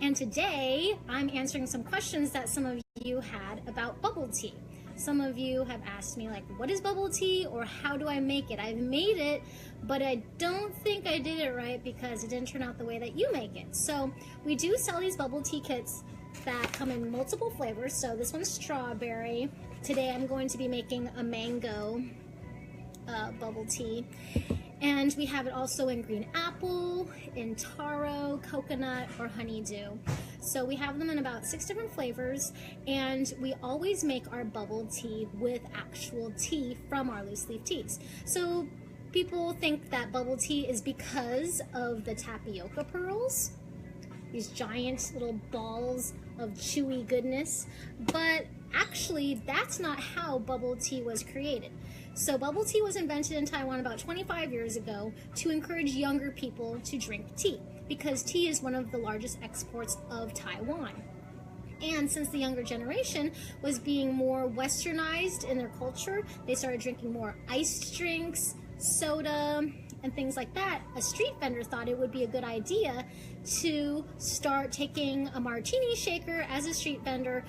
and today I'm answering some questions that some of you had about bubble tea. Some of you have asked me, like, what is bubble tea or how do I make it? I've made it, but I don't think I did it right because it didn't turn out the way that you make it. So we do sell these bubble tea kits that come in multiple flavors. So this one's strawberry. Today I'm going to be making a mango bubble tea. And we have it also in green apple, in taro, coconut, or honeydew. So we have them in about 6 different flavors, and we always make our bubble tea with actual tea from our loose leaf teas. So people think that bubble tea is because of the tapioca pearls, these giant little balls of chewy goodness, but actually that's not how bubble tea was created. So bubble tea was invented in Taiwan about 25 years ago to encourage younger people to drink tea, because tea is one of the largest exports of Taiwan. And since the younger generation was being more westernized in their culture, they started drinking more iced drinks, soda, and things like that. A street vendor thought it would be a good idea to start taking a martini shaker as a street vendor,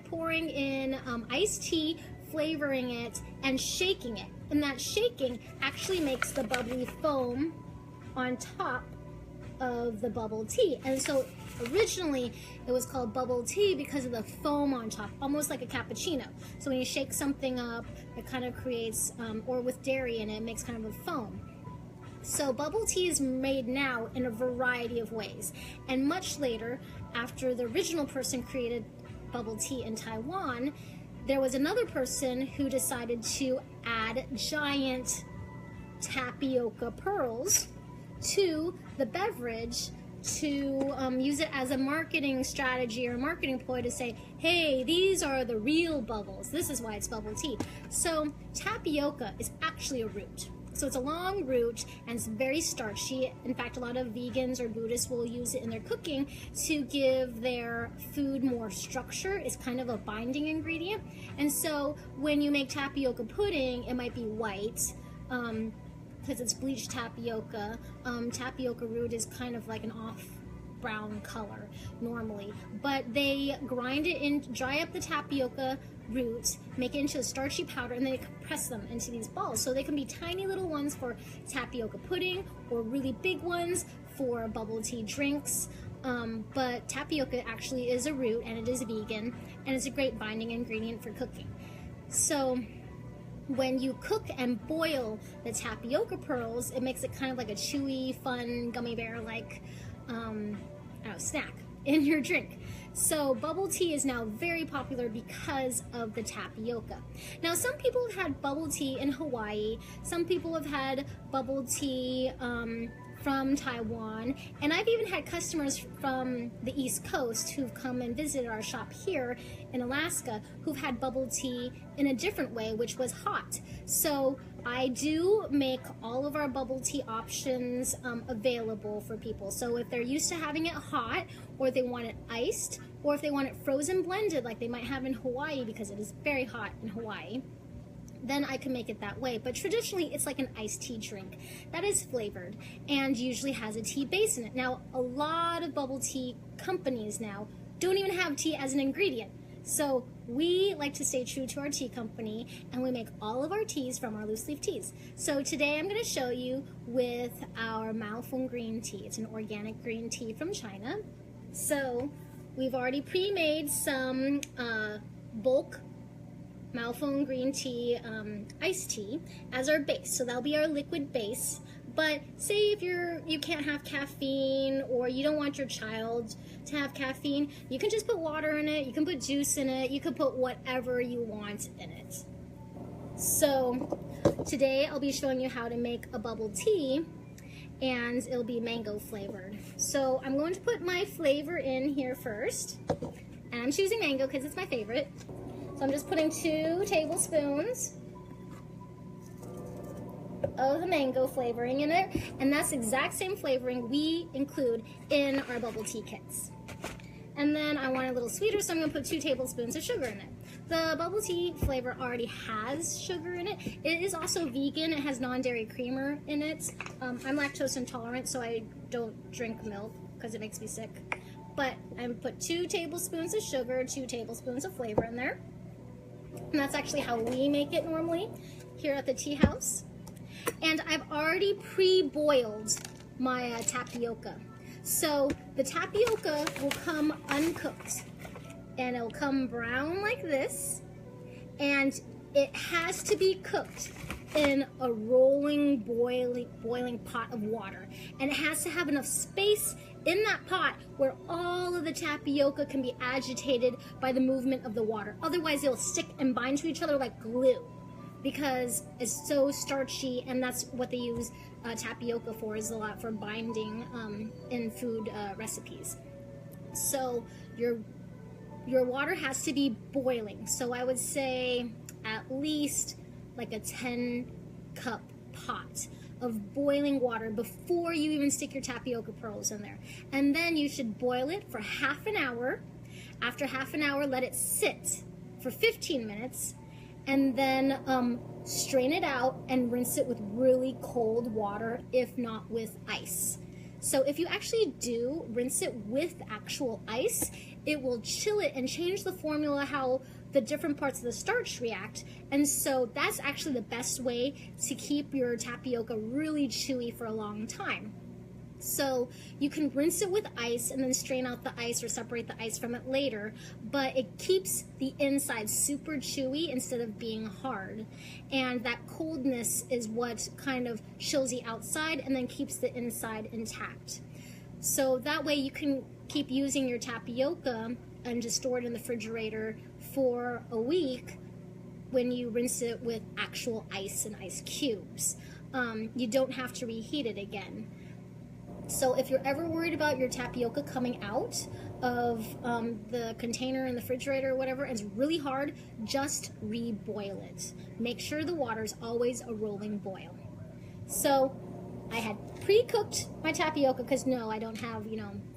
pouring in iced tea, flavoring it, and shaking it. And that shaking actually makes the bubbly foam on top of the bubble tea. And so originally it was called bubble tea because of the foam on top, almost like a cappuccino. So when you shake something up, it kind of creates, or with dairy in it, it makes kind of a foam. So bubble tea is made now in a variety of ways. And much later, after the original person created bubble tea in Taiwan, there was another person who decided to add giant tapioca pearls to the beverage to use it as a marketing strategy or marketing ploy to say, hey, these are the real bubbles. This is why it's bubble tea. So tapioca is actually a root. So it's a long root and it's very starchy. In fact, a lot of vegans or Buddhists will use it in their cooking to give their food more structure. It's kind of a binding ingredient. And so when you make tapioca pudding, it might be white because it's bleached tapioca. Tapioca root is kind of like an off brown color normally, but they grind it in, dry up the tapioca root, make it into a starchy powder, and then they compress them into these balls. So they can be tiny little ones for tapioca pudding or really big ones for bubble tea drinks. But tapioca actually is a root and it is vegan, and it's a great binding ingredient for cooking. So when you cook and boil the tapioca pearls, it makes it kind of like a chewy, fun, gummy bear-like snack in your drink. So bubble tea is now very popular because of the tapioca. Now some people have had bubble tea in Hawaii, some people have had bubble tea from Taiwan, and I've even had customers from the East Coast who've come and visited our shop here in Alaska who've had bubble tea in a different way, which was hot. So I do make all of our bubble tea options available for people. So if they're used to having it hot, or they want it iced, or if they want it frozen blended like they might have in Hawaii because it is very hot in Hawaii, then I can make it that way. But traditionally, it's like an iced tea drink that is flavored and usually has a tea base in it. Now, a lot of bubble tea companies now don't even have tea as an ingredient. So we like to stay true to our tea company, and we make all of our teas from our loose leaf teas. So today I'm going to show you with our Maofeng green tea. It's an organic green tea from China. So we've already pre-made some bulk Maofeng green tea iced tea as our base. So that'll be our liquid base. But say if you can't have caffeine, or you don't want your child to have caffeine, you can just put water in it, you can put juice in it, you can put whatever you want in it. So today I'll be showing you how to make a bubble tea, and it'll be mango flavored. So I'm going to put my flavor in here first, and I'm choosing mango because it's my favorite. So I'm just putting 2 tablespoons of the mango flavoring in it, and that's the exact same flavoring we include in our bubble tea kits. And then I want it a little sweeter, so I'm going to put 2 tablespoons of sugar in it. The bubble tea flavor already has sugar in it. It is also vegan. It has non-dairy creamer in it. I'm lactose intolerant, so I don't drink milk because it makes me sick. but I put 2 tablespoons of sugar, 2 tablespoons of flavor in there. And that's actually how we make it normally here at the tea house. And I've already pre-boiled my tapioca. So the tapioca will come uncooked and it'll come brown like this, and it has to be cooked in a rolling, boiling pot of water. And it has to have enough space in that pot where all of the tapioca can be agitated by the movement of the water. Otherwise, it'll stick and bind to each other like glue because it's so starchy, and that's what they use tapioca for, is a lot for binding in food recipes. So your water has to be boiling. So I would say at least like a 10-cup pot of boiling water before you even stick your tapioca pearls in there. And then you should boil it for half an hour. After half an hour, let it sit for 15 minutes, and then strain it out and rinse it with really cold water, if not with ice. So if you actually do rinse it with actual ice, it will chill it and change the formula, how the different parts of the starch react. And so that's actually the best way to keep your tapioca really chewy for a long time. So you can rinse it with ice and then strain out the ice or separate the ice from it later, but it keeps the inside super chewy instead of being hard. And that coldness is what kind of chills the outside and then keeps the inside intact. So that way you can keep using your tapioca and just store it in the refrigerator for a week when you rinse it with actual ice and ice cubes. You don't have to reheat it again. So if you're ever worried about your tapioca coming out of the container in the refrigerator or whatever, and it's really hard, just reboil it. Make sure the water's always a rolling boil. So I had pre-cooked my tapioca because no, I don't have,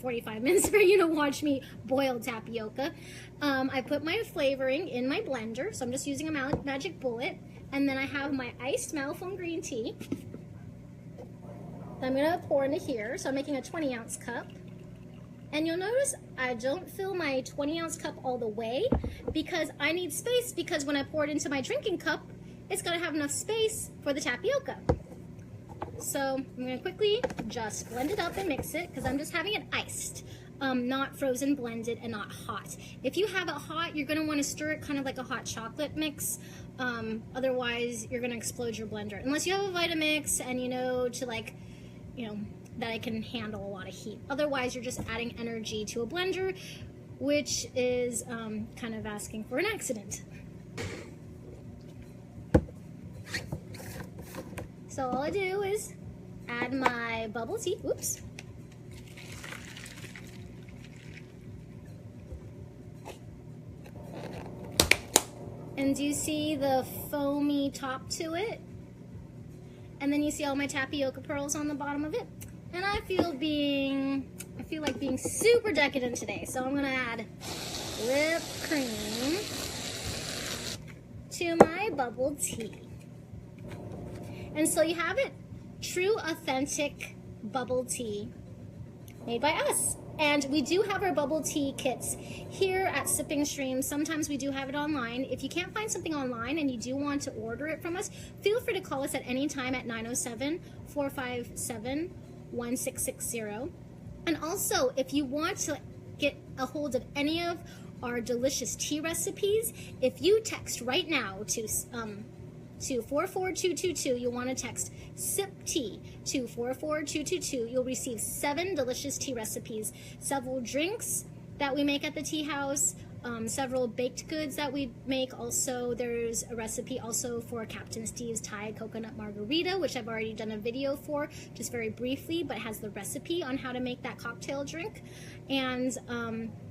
45 minutes for you to watch me boil tapioca. I put my flavoring in my blender, so I'm just using a magic bullet, and then I have my iced Malfoam green tea. I'm going to pour into here, so I'm making a 20-ounce cup. And you'll notice I don't fill my 20-ounce cup all the way because I need space, because when I pour it into my drinking cup, it's got to have enough space for the tapioca. So I'm going to quickly just blend it up and mix it because I'm just having it iced, not frozen, blended, and not hot. If you have it hot, you're going to want to stir it kind of like a hot chocolate mix. Otherwise, you're going to explode your blender. Unless you have a Vitamix and that it can handle a lot of heat. Otherwise, you're just adding energy to a blender, which is kind of asking for an accident. So all I do is add my bubble tea. Oops. And do you see the foamy top to it? And then you see all my tapioca pearls on the bottom of it. And I feel like being super decadent today. So I'm gonna add whipped cream to my bubble tea. And so you have it, true, authentic bubble tea made by us. And we do have our bubble tea kits here at Sipping Streams. Sometimes we do have it online. If you can't find something online and you do want to order it from us, feel free to call us at any time at 907-457-1660. And also, if you want to get a hold of any of our delicious tea recipes, if you text right now to 44222, you'll want to text SIPTEA to 44222. You'll receive 7 delicious tea recipes, several drinks that we make at the tea house, several baked goods that we make. Also, there's a recipe also for Captain Steve's Thai coconut margarita, which I've already done a video for, just very briefly, but has the recipe on how to make that cocktail drink. And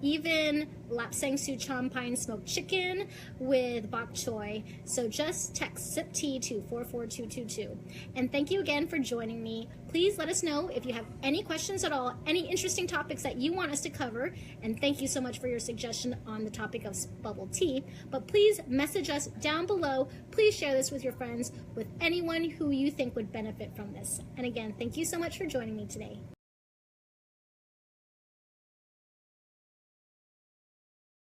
even Lapsang Suchong pine smoked chicken with bok choy. So just text SIPTEA to 44222. And thank you again for joining me. Please let us know if you have any questions at all, any interesting topics that you want us to cover. And thank you so much for your suggestion on the topic of bubble tea. But please message us down below. Please share this with your friends, with anyone who you think would benefit from this. And again, thank you so much for joining me today.